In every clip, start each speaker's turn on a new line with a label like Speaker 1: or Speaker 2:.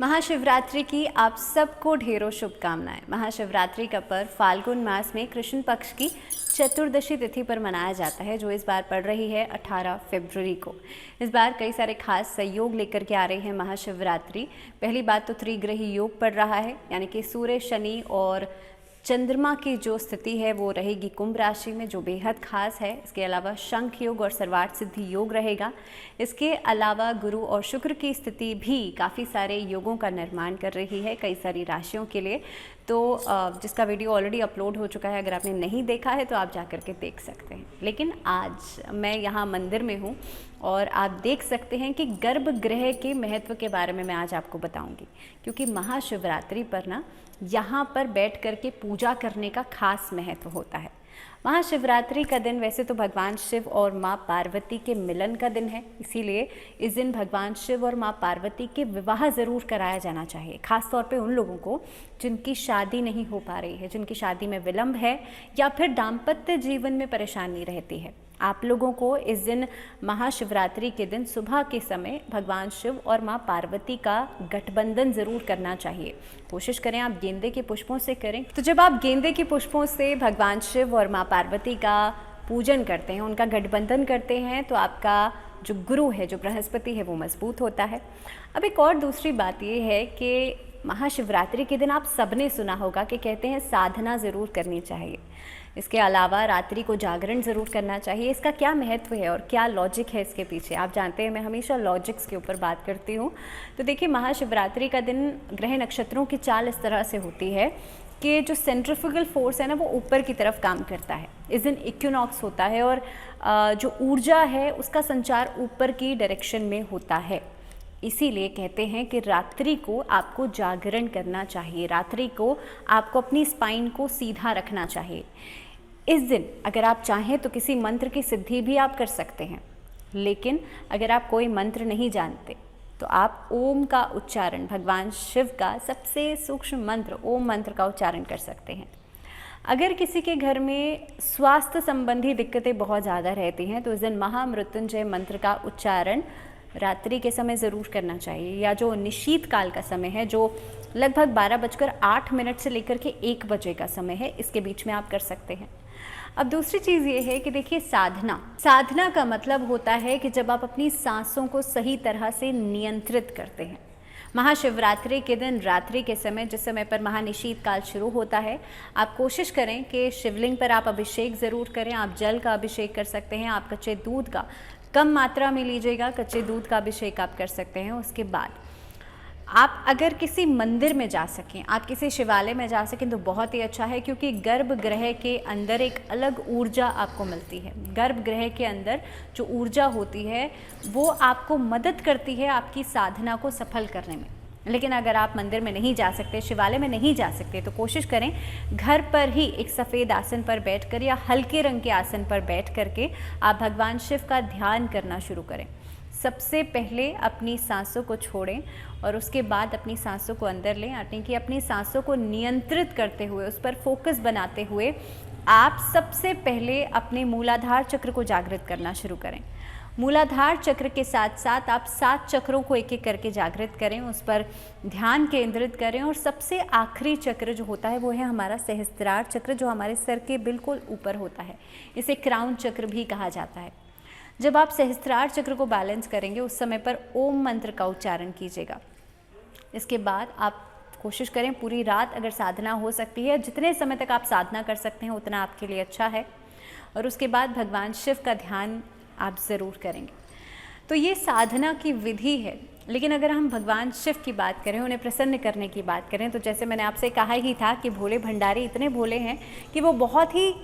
Speaker 1: महाशिवरात्रि की आप सबको ढेरों शुभकामनाएं। महाशिवरात्रि का पर्व फाल्गुन मास में कृष्ण पक्ष की चतुर्दशी तिथि पर मनाया जाता है, जो इस बार पड़ रही है 18 फरवरी को। इस बार कई सारे खास संयोग लेकर के आ रही है महाशिवरात्रि। पहली बात तो त्रिग्रही योग पड़ रहा है, यानी कि सूर्य, शनि और चंद्रमा की जो स्थिति है वो रहेगी कुंभ राशि में, जो बेहद खास है। इसके अलावा शंख योग और सर्वार्थ सिद्धि योग रहेगा। इसके अलावा गुरु और शुक्र की स्थिति भी काफ़ी सारे योगों का निर्माण कर रही है कई सारी राशियों के लिए। तो जिसका वीडियो ऑलरेडी अपलोड हो चुका है, अगर आपने नहीं देखा है तो आप जा कर के देख सकते हैं। लेकिन आज मैं यहाँ मंदिर में हूँ और आप देख सकते हैं कि गर्भगृह के महत्व के बारे में मैं आज आपको बताऊंगी, क्योंकि महाशिवरात्रि पर ना यहाँ पर बैठ कर के पूजा करने का खास महत्व होता है। महाशिवरात्रि का दिन वैसे तो भगवान शिव और माँ पार्वती के मिलन का दिन है, इसीलिए इस दिन भगवान शिव और माँ पार्वती के विवाह ज़रूर कराया जाना चाहिए। खास तौर पे उन लोगों को जिनकी शादी नहीं हो पा रही है, जिनकी शादी में विलंब है या फिर दाम्पत्य जीवन में परेशानी रहती है। आप लोगों को इस दिन महाशिवरात्रि के दिन सुबह के समय भगवान शिव और माँ पार्वती का गठबंधन ज़रूर करना चाहिए। कोशिश करें आप गेंदे के पुष्पों से करें। तो जब आप गेंदे के पुष्पों से भगवान शिव और माँ पार्वती का पूजन करते हैं, उनका गठबंधन करते हैं, तो आपका जो गुरु है, जो बृहस्पति है, वो मजबूत होता है। अब एक और दूसरी बात ये है कि महाशिवरात्रि के दिन आप सबने सुना होगा कि कहते हैं साधना ज़रूर करनी चाहिए। इसके अलावा रात्रि को जागरण ज़रूर करना चाहिए। इसका क्या महत्व है और क्या लॉजिक है इसके पीछे, आप जानते हैं मैं हमेशा लॉजिक्स के ऊपर बात करती हूँ। तो देखिए, महाशिवरात्रि का दिन ग्रह नक्षत्रों की चाल इस तरह से होती है कि जो सेंट्रीफ्यूगल फोर्स है ना, वो ऊपर की तरफ काम करता है। इस दिन इक्विनॉक्स होता है और जो ऊर्जा है उसका संचार ऊपर की डायरेक्शन में होता है। इसीलिए कहते हैं कि रात्रि को आपको जागरण करना चाहिए, रात्रि को आपको अपनी स्पाइन को सीधा रखना चाहिए। इस दिन अगर आप चाहें तो किसी मंत्र की सिद्धि भी आप कर सकते हैं, लेकिन अगर आप कोई मंत्र नहीं जानते तो आप ओम का उच्चारण, भगवान शिव का सबसे सूक्ष्म मंत्र ओम मंत्र का उच्चारण कर सकते हैं। अगर किसी के घर में स्वास्थ्य संबंधी दिक्कतें बहुत ज़्यादा रहती हैं तो इस दिन महामृत्युंजय मंत्र का उच्चारण रात्रि के समय ज़रूर करना चाहिए, या जो निशीत काल का समय है, जो लगभग 12:08 से लेकर के 1 बजे का समय है, इसके बीच में आप कर सकते हैं। अब दूसरी चीज़ ये है कि देखिए, साधना का मतलब होता है कि जब आप अपनी सांसों को सही तरह से नियंत्रित करते हैं। महाशिवरात्रि के दिन रात्रि के समय, जिस समय पर महानिशीत काल शुरू होता है, आप कोशिश करें कि शिवलिंग पर आप अभिषेक ज़रूर करें। आप जल का अभिषेक कर सकते हैं, आप कच्चे दूध का कम मात्रा में लीजिएगा, कच्चे दूध का अभिषेक आप कर सकते हैं। उसके बाद आप अगर किसी मंदिर में जा सकें, आप किसी शिवालय में जा सकें तो बहुत ही अच्छा है, क्योंकि गर्भगृह के अंदर एक अलग ऊर्जा आपको मिलती है। गर्भगृह के अंदर जो ऊर्जा होती है वो आपको मदद करती है आपकी साधना को सफल करने में। लेकिन अगर आप मंदिर में नहीं जा सकते, शिवालय में नहीं जा सकते, तो कोशिश करें घर पर ही एक सफ़ेद आसन पर बैठकर या हल्के रंग के आसन पर बैठ करके आप भगवान शिव का ध्यान करना शुरू करें। सबसे पहले अपनी सांसों को छोड़ें और उसके बाद अपनी सांसों को अंदर लें, यानी कि अपनी सांसों को नियंत्रित करते हुए, उस पर फोकस बनाते हुए आप सबसे पहले अपने मूलाधार चक्र को जागृत करना शुरू करें। मूलाधार चक्र के साथ साथ आप 7 चक्रों को एक एक करके जागृत करें, उस पर ध्यान केंद्रित करें। और सबसे आखिरी चक्र जो होता है वो है हमारा सहस्त्रार चक्र, जो हमारे सर के बिल्कुल ऊपर होता है। इसे क्राउन चक्र भी कहा जाता है। जब आप सहस्त्रार चक्र को बैलेंस करेंगे, उस समय पर ओम मंत्र का उच्चारण कीजिएगा। इसके बाद आप कोशिश करें पूरी रात, अगर साधना हो सकती है, जितने समय तक आप साधना कर सकते हैं उतना आपके लिए अच्छा है। और उसके बाद भगवान शिव का ध्यान आप ज़रूर करेंगे। तो ये साधना की विधि है। लेकिन अगर हम भगवान शिव की बात करें, उन्हें प्रसन्न करने की बात करें, तो जैसे मैंने आपसे कहा ही था कि भोले भंडारी इतने भोले हैं कि वो बहुत ही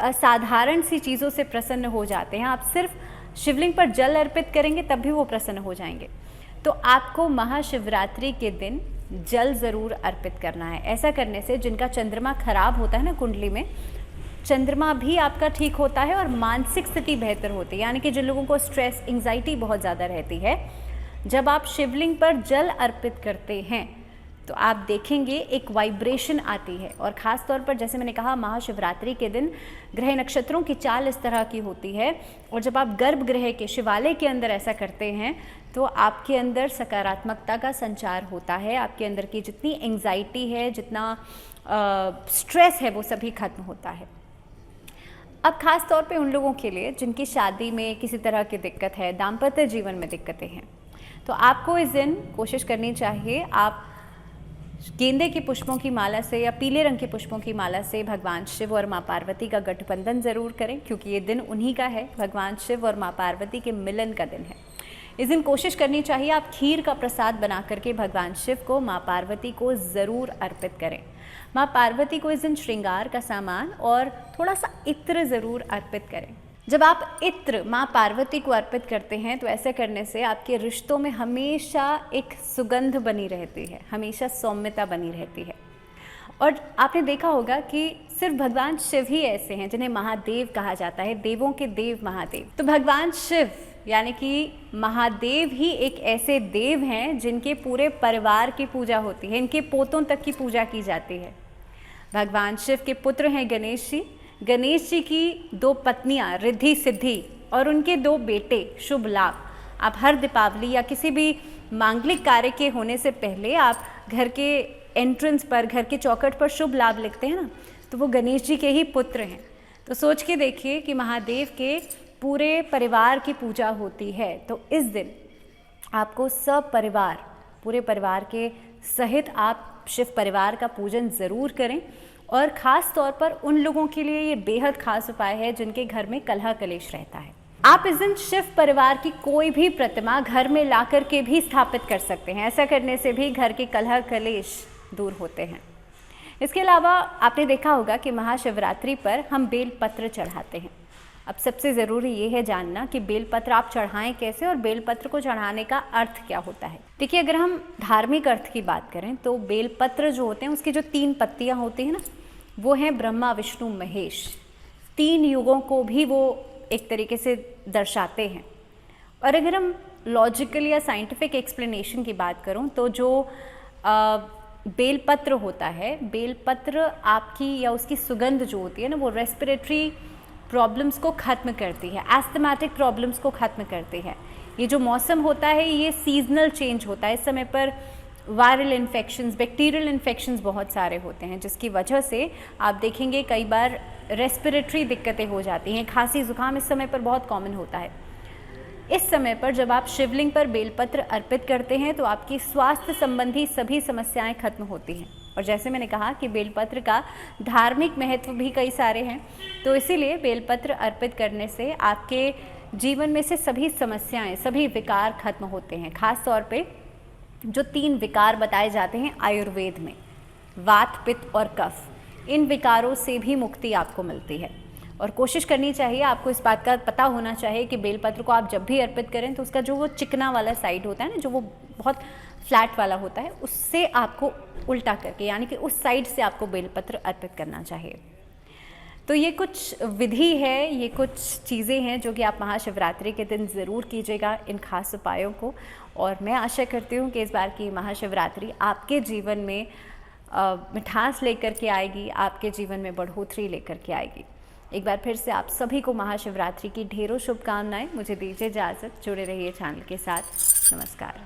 Speaker 1: साधारण सी चीज़ों से प्रसन्न हो जाते हैं। आप सिर्फ शिवलिंग पर जल अर्पित करेंगे तब भी वो प्रसन्न हो जाएंगे। तो आपको महाशिवरात्रि के दिन जल ज़रूर अर्पित करना है। ऐसा करने से जिनका चंद्रमा खराब होता है ना कुंडली में, चंद्रमा भी आपका ठीक होता है और मानसिक स्थिति बेहतर होती है। यानी कि जिन लोगों को स्ट्रेस, एंग्जाइटी बहुत ज़्यादा रहती है, जब आप शिवलिंग पर जल अर्पित करते हैं तो आप देखेंगे एक वाइब्रेशन आती है। और ख़ास तौर पर जैसे मैंने कहा, महाशिवरात्रि के दिन ग्रह नक्षत्रों की चाल इस तरह की होती है, और जब आप गर्भगृह के शिवालय के अंदर ऐसा करते हैं तो आपके अंदर सकारात्मकता का संचार होता है, आपके अंदर की जितनी एंग्जाइटी है, जितना स्ट्रेस है, वो सभी खत्म होता है। अब खास तौर पे उन लोगों के लिए जिनकी शादी में किसी तरह की दिक्कत है, दाम्पत्य जीवन में दिक्कतें हैं, तो आपको इस दिन कोशिश करनी चाहिए आप गेंदे के पुष्पों की माला से या पीले रंग के पुष्पों की माला से भगवान शिव और माँ पार्वती का गठबंधन ज़रूर करें, क्योंकि ये दिन उन्हीं का है, भगवान शिव और माँ पार्वती के मिलन का दिन है। इस दिन कोशिश करनी चाहिए आप खीर का प्रसाद बना करके भगवान शिव को, माँ पार्वती को ज़रूर अर्पित करें। माँ पार्वती को इस दिन श्रृंगार का सामान और थोड़ा सा इत्र ज़रूर अर्पित करें। जब आप इत्र माँ पार्वती को अर्पित करते हैं तो ऐसे करने से आपके रिश्तों में हमेशा एक सुगंध बनी रहती है, हमेशा सौम्यता बनी रहती है। और आपने देखा होगा कि सिर्फ भगवान शिव ही ऐसे हैं जिन्हें महादेव कहा जाता है, देवों के देव महादेव। तो भगवान शिव यानी कि महादेव ही एक ऐसे देव हैं जिनके पूरे परिवार की पूजा होती है, इनके पोतों तक की पूजा की जाती है। भगवान शिव के पुत्र हैं गणेश जी। गणेश जी की 2 पत्नियां रिद्धि सिद्धि और उनके 2 बेटे शुभ लाभ। आप हर दीपावली या किसी भी मांगलिक कार्य के होने से पहले आप घर के एंट्रेंस पर, घर के चौखट पर शुभ लाभ लिखते हैं ना, तो वो गणेश जी के ही पुत्र हैं। तो सोच के देखिए कि महादेव के पूरे परिवार की पूजा होती है। तो इस दिन आपको सब परिवार, पूरे परिवार के सहित आप शिव परिवार का पूजन ज़रूर करें। और ख़ास तौर पर उन लोगों के लिए ये बेहद खास उपाय है जिनके घर में कलह कलेश रहता है। आप इस दिन शिव परिवार की कोई भी प्रतिमा घर में ला कर के भी स्थापित कर सकते हैं। ऐसा करने से भी घर के कलह कलेश दूर होते हैं। इसके अलावा आपने देखा होगा कि महाशिवरात्रि पर हम बेलपत्र चढ़ाते हैं। अब सबसे ज़रूरी ये है जानना कि बेलपत्र आप चढ़ाएं कैसे और बेलपत्र को चढ़ाने का अर्थ क्या होता है। देखिए, अगर हम धार्मिक अर्थ की बात करें तो बेलपत्र जो होते हैं उसकी जो 3 पत्तियां होती हैं ना, वो हैं ब्रह्मा विष्णु महेश। 3 युगों को भी वो एक तरीके से दर्शाते हैं। और अगर हम लॉजिकल या साइंटिफिक एक्सप्लेनेशन की बात करूं तो जो बेलपत्र होता है, बेलपत्र आपकी या उसकी सुगंध जो होती है ना, वो रेस्पिरेटरी प्रॉब्लम्स को ख़त्म करती है, एस्थमेटिक प्रॉब्लम्स को ख़त्म करती है। ये जो मौसम होता है ये सीजनल चेंज होता है। इस समय पर वायरल इन्फेक्शंस, बैक्टीरियल इन्फेक्शंस बहुत सारे होते हैं, जिसकी वजह से आप देखेंगे कई बार रेस्पिरेटरी दिक्कतें हो जाती हैं। खांसी ज़ुकाम इस समय पर बहुत कॉमन होता है। इस समय पर जब आप शिवलिंग पर बेलपत्र अर्पित करते हैं तो आपकी स्वास्थ्य संबंधी सभी समस्याएं खत्म होती हैं। और जैसे मैंने कहा कि बेलपत्र का धार्मिक महत्व भी कई सारे हैं, तो इसीलिए बेलपत्र अर्पित करने से आपके जीवन में से सभी समस्याएं, सभी विकार खत्म होते हैं। खास तौर पे जो 3 विकार बताए जाते हैं आयुर्वेद में, वात, पित्त और कफ, इन विकारों से भी मुक्ति आपको मिलती है। और कोशिश करनी चाहिए, आपको इस बात का पता होना चाहिए कि बेलपत्र को आप जब भी अर्पित करें तो उसका जो वो चिकना वाला साइड होता है ना, जो वो बहुत फ्लैट वाला होता है, उससे आपको उल्टा करके, यानी कि उस साइड से आपको बेलपत्र अर्पित करना चाहिए। तो ये कुछ विधि है, ये कुछ चीज़ें हैं जो कि आप महाशिवरात्रि के दिन ज़रूर कीजिएगा इन खास उपायों को। और मैं आशा करती हूँ कि इस बार की महाशिवरात्रि आपके जीवन में मिठास लेकर के आएगी, आपके जीवन में बढ़ोतरी लेकर के आएगी। एक बार फिर से आप सभी को महाशिवरात्रि की ढेरों शुभकामनाएं। मुझे दीजिए इजाज़त, जुड़े रहिए चैनल के साथ। नमस्कार।